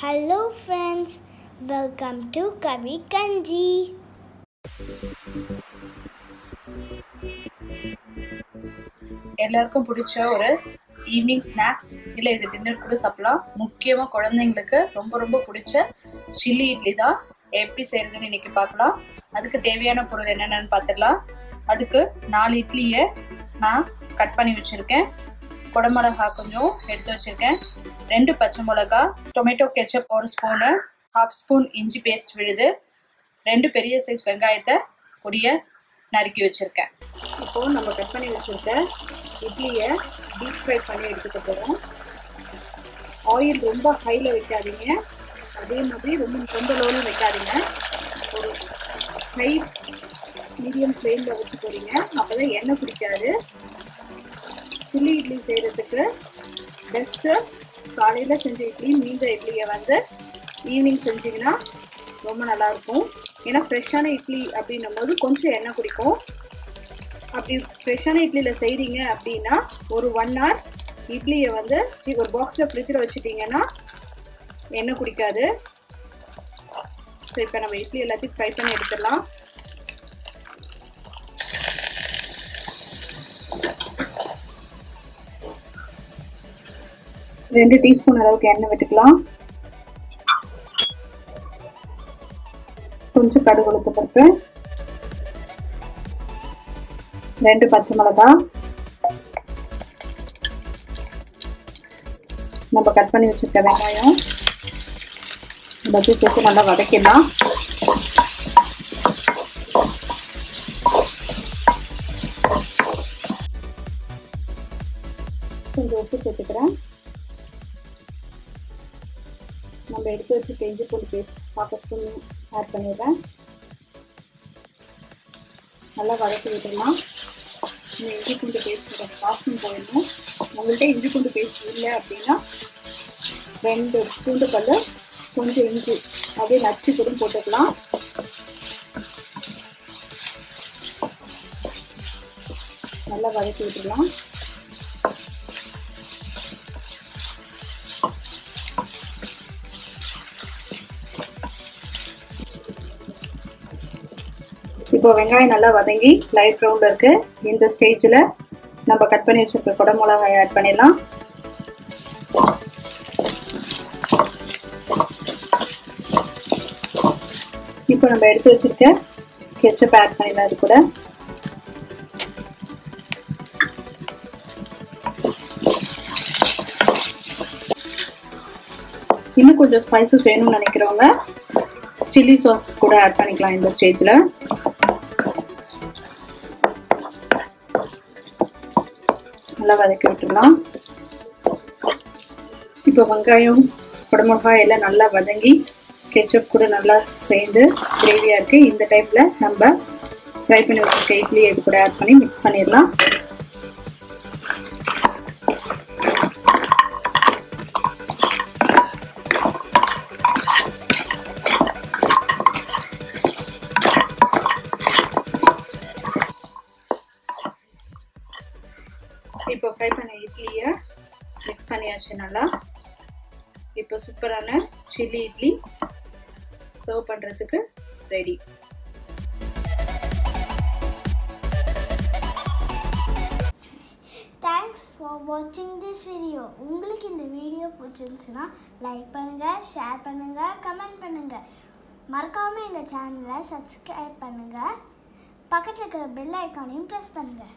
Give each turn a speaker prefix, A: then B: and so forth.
A: Hello friends, welcome to Kavi Kanji.
B: எல்லாருக்கும் பிடிச்ச ஒரு ஈவினிங் ஸ்நாக்ஸ் இல்லை இது டின்னர் கூட சாப்பிடலாம். முக்கியமாக குழந்தைங்களுக்கு ரொம்ப ரொம்ப பிடிச்ச சில்லி இட்லி தான். எப்படி செய்யறதுன்னு இன்னைக்கு பார்க்கலாம். அதுக்கு தேவையான பொருள் என்னென்னு பார்த்துடலாம். அதுக்கு 4 இட்லியை நான் கட் பண்ணி வச்சுருக்கேன். குடமிளகா கொஞ்சம் எடுத்து வச்சுருக்கேன். 2 பச்சை மிளகா, டொமேட்டோ கெச்சப் 1 ஸ்பூனு, 1/2 ஸ்பூன் இஞ்சி பேஸ்ட் விழுது, 2 பெரிய சைஸ் வெங்காயத்தை பொடியை நறுக்கி வச்சுருக்கேன். இப்போது நம்ம கட் பண்ணி வச்சுருக்க இட்லியை டீப் ஃப்ரை பண்ணி எடுத்துக்க போகிறோம். ஆயில் ரொம்ப ஹையில் வைக்காதீங்க, அதே மாதிரி ரொம்ப லோவில் வைக்காதீங்க. ஒரு ஹை மீடியம் ஃப்ளேமில் வச்சு போகிறீங்க, அப்போ தான் எண்ணெய் பிடிக்காது. சில்லி இட்லி செய்கிறதுக்கு பெஸ்ட்டு காலையில் செஞ்ச இட்லி மீந்த இட்லியை ஈவினிங் செஞ்சிங்கன்னா ரொம்ப நல்லாயிருக்கும். ஏன்னா ஃப்ரெஷ்ஷான இட்லி அப்படின்னும் போது கொஞ்சம் எண்ணெய் குடிக்கும். அப்படி ஃப்ரெஷ்ஷான இட்லியில் செய்கிறீங்க அப்படின்னா ஒரு 1 hour இட்லியை ஒரு பாக்ஸில் ஃப்ரிட்ஜில் வச்சுட்டிங்கன்னா எண்ணெய் குடிக்காது. ஸோ இப்போ நம்ம இட்லி எல்லாத்தையும் ஃப்ரை பண்ணி எடுத்துடலாம். ரெண்டு டீஸ்பூன் அளவுக்கு எண்ணெய் விட்டுக்கலாம். கொஞ்சம் கடுகு உளுத்த பருப்பு, 2 பச்சை மிளகா, நம்ம கட் பண்ணி வச்சிருக்க வெங்காயம் எல்லாத்தையும் சேர்த்து நல்லா வதக்கிடலாம். கொஞ்சம் உப்பு சேர்த்துக்கிறேன். நம்ம எடுத்து வச்சு இஞ்சி பூண்டு பேஸ்ட் 1/2 ஸ்பூன் ஆட் பண்ணிடுறேன். நல்லா வதக்கி விட்டுடலாம். இந்த இஞ்சி பூண்டு பேஸ்ட்டோட வாசம் போயிடணும். உங்கள்கிட்ட இஞ்சி பூண்டு பேஸ்ட் இல்லை அப்படின்னா 2 பூண்டு பல், கொஞ்சம் இஞ்சி அப்படியே நச்சு கூட போட்டுக்கலாம். நல்லா வதக்கி விட்டுடலாம். இப்போ வெங்காயம் நல்லா வதங்கி லைட் ப்ரௌன்ல இருக்கு. இந்த ஸ்டேஜில் நம்ம கட் பண்ணி வச்சிருக்க குடமிளகாய் ஆட் பண்ணிடலாம். இப்போ நம்ம எடுத்து வச்சிருக்க கெச்சப் ஆட் பண்ணிடலாம். அது கூட இன்னும் கொஞ்சம் ஸ்பைசஸ் வேணும்னு நினைக்கிறவங்க சில்லி சாஸ் கூட ஆட் பண்ணிக்கலாம். இந்த ஸ்டேஜில் நல்லா வதக்கி விட்டுடலாம். இப்போ வெங்காயம் குடமிளகாய் எல்லாம் நல்லா வதங்கி கெச்சப் கூட நல்லா சேர்ந்து கிரேவியாக இருக்குது. இந்த டைமில் நம்ம ஃப்ரை பண்ணி வச்சுருக்க இட்லி இது கூட ஆட் பண்ணி மிக்ஸ் பண்ணிடலாம். இப்போ ஃப்ரை பண்ண இட்லியை மிக்ஸ் பண்ணியாச்சு நல்லா. இப்போ சூப்பரான சில்லி இட்லி சர்வ் பண்ணுறதுக்கு ready.
A: Thanks for watching this video. உங்களுக்கு இந்த வீடியோ பிடிச்சிருந்துச்சுன்னா லைக் பண்ணுங்கள், ஷேர் பண்ணுங்கள், கமெண்ட் பண்ணுங்கள். மறக்காமல் எங்கள் சேனலை சப்ஸ்கிரைப் பண்ணுங்கள். பக்கத்தில் இருக்கிற பெல் ஐக்கானையும் ப்ரெஸ் பண்ணுங்கள்.